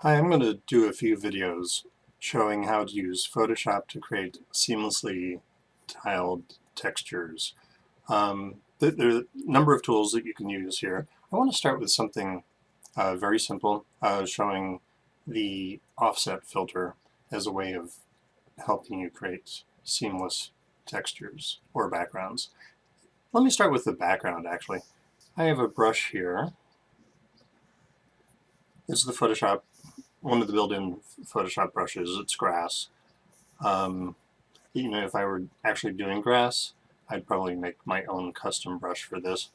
Hi, I'm going to do a few videos showing how to use Photoshop to create seamlessly tiled textures. There are a number of tools that you can use here. I want to start with something very simple, showing the offset filter as a way of helping you create seamless textures or backgrounds. Let me start with the background, actually. I have a brush here. This is the Photoshop, one of the built-in Photoshop brushes. It's grass. Um, if I were actually doing grass, I'd probably make my own custom brush for this.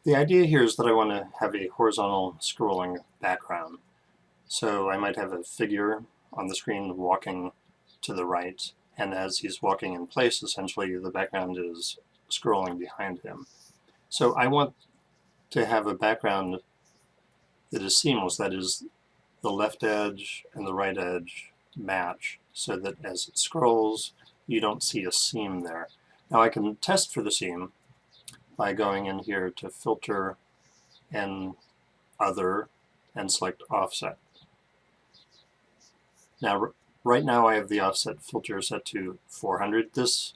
The idea here is that I want to have a horizontal scrolling background. So I might have a figure on the screen walking to the right, and as he's walking in place, essentially the background is scrolling behind him. So I want to have a background that is seamless, that is, the left edge and the right edge match so that as it scrolls, you don't see a seam there. Now I can test for the seam by going in here to Filter and Other and select Offset. Now, right now I have the offset filter set to 400. This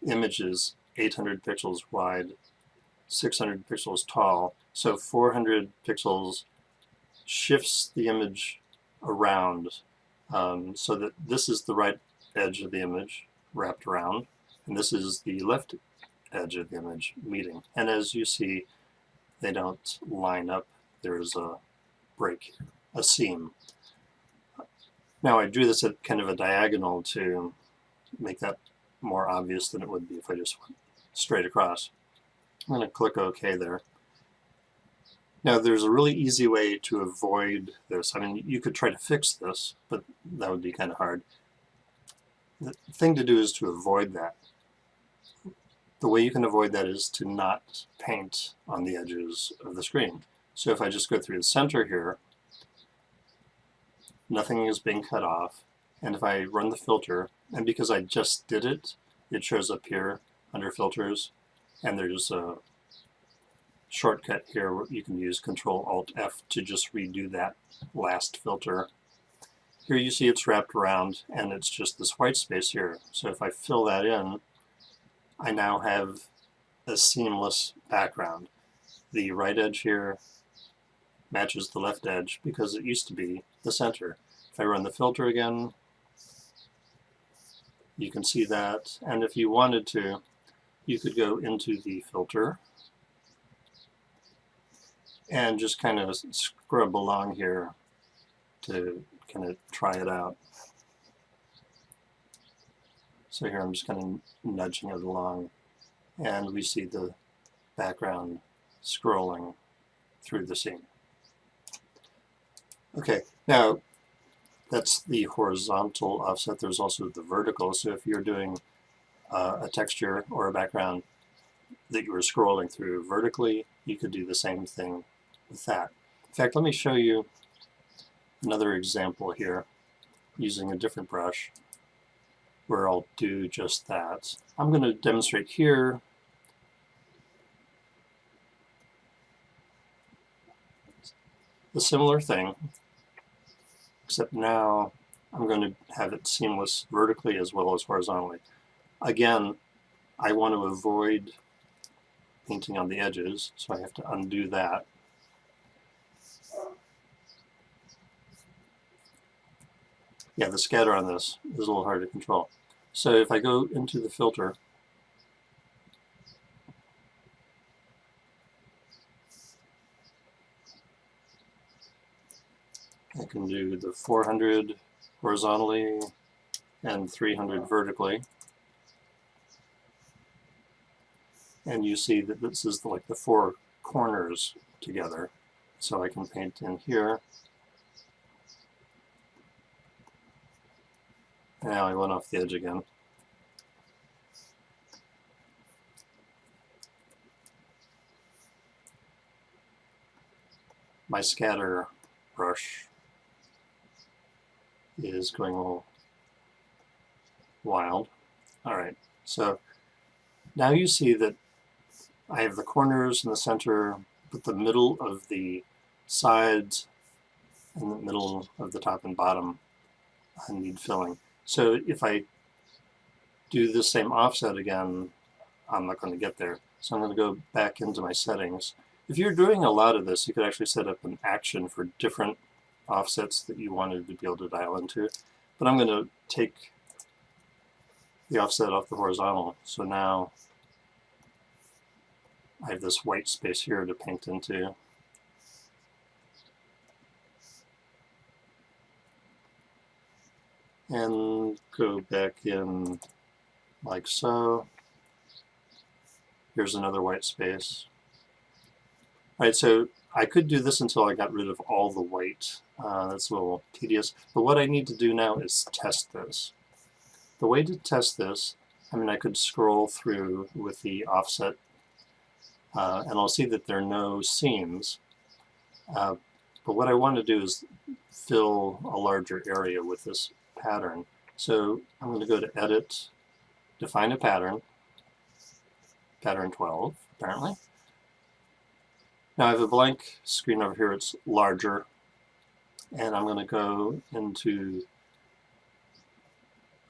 image is 800 pixels wide, 600 pixels tall, so 400 pixels shifts the image around so that this is the right edge of the image wrapped around, and this is the left edge of the image meeting. And as you see, they don't line up. There's a break, a seam. Now I drew this at kind of a diagonal to make that more obvious than it would be if I just went straight across. I'm going to click OK there. Now there's a really easy way to avoid this. I mean, you could try to fix this, but that would be kind of hard. The thing to do is to avoid that. The way you can avoid that is to not paint on the edges of the screen. So if I just go through the center here, nothing is being cut off, and if I run the filter, and because I just did it, it shows up here under filters, and there's a shortcut here where you can use Control-Alt-F to just redo that last filter. Here you see it's wrapped around and it's just this white space here. So if I fill that in, I now have a seamless background. The right edge here matches the left edge because it used to be the center. If I run the filter again, you can see that, and if you wanted to, you could go into the filter and just kind of scrub along here to kind of try it out. So here I'm just kind of nudging it along, and we see the background scrolling through the scene. Okay, now that's the horizontal offset. There's also the vertical, so if you're doing a texture or a background that you were scrolling through vertically, you could do the same thing with that. In fact, let me show you another example here using a different brush where I'll do just that. I'm going to demonstrate here a similar thing, except now I'm going to have it seamless vertically as well as horizontally. Again, I want to avoid painting on the edges, so I have to undo that. Yeah, the scatter on this is a little hard to control. So if I go into the filter, I can do the 400 horizontally and 300 vertically. And you see that this is like the four corners together. So I can paint in here. Now I went off the edge again. My scatter brush is going a little wild. Alright, so now you see that I have the corners in the center, but the middle of the sides in the middle of the top and bottom need filling. So if I do the same offset again, I'm not going to get there. So I'm going to go back into my settings. If you're doing a lot of this, you could actually set up an action for different offsets that you wanted to be able to dial into. But I'm going to take the offset off the horizontal. So now I have this white space here to paint into. And go back in like so. Here's another white space. All right, so I could do this until I got rid of all the white. That's a little tedious. But what I need to do now is test this. The way to test this, I mean, I could scroll through with the offset, and I'll see that there are no seams. But what I want to do is fill a larger area with this pattern. So I'm going to go to Edit, Define a Pattern, Pattern 12, apparently. Now I have a blank screen over here, it's larger, and I'm going to go into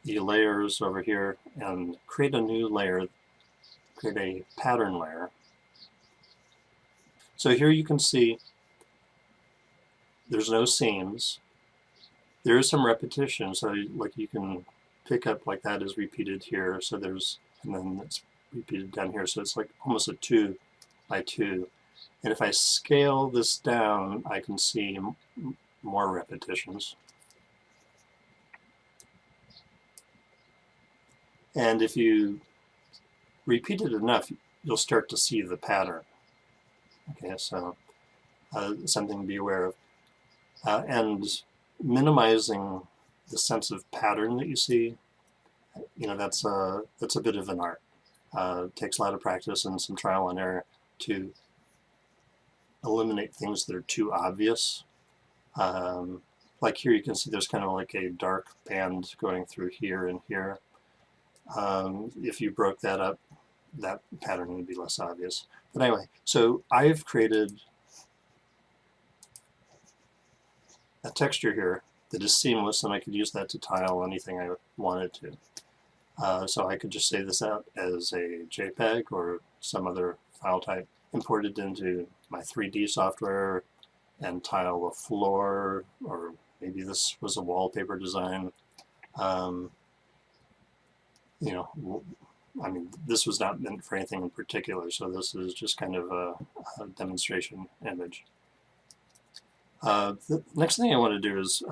the layers over here and create a new layer, create a pattern layer. So here you can see there's no seams. There is some repetition, so like you can pick up like that is repeated here, so there's, and then it's repeated down here, so it's like almost a 2 by 2. And if I scale this down, I can see more repetitions. And if you repeat it enough, you'll start to see the pattern. Okay, so something to be aware of. And minimizing the sense of pattern that you see, that's a bit of an art. It takes a lot of practice and some trial and error to eliminate things that are too obvious. Like here you can see there's kind of like a dark band going through here and here. If you broke that up, that pattern would be less obvious. But anyway, so I've created a texture here that is seamless, and I could use that to tile anything I wanted to. So I could just save this out as a JPEG or some other file type, import it into my 3D software, and tile a floor, or maybe this was a wallpaper design. I mean, this was not meant for anything in particular, so this is just kind of a demonstration image. The next thing I want to do is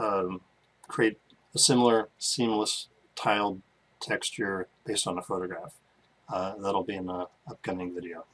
create a similar seamless tiled texture based on a photograph. That'll be in an upcoming video.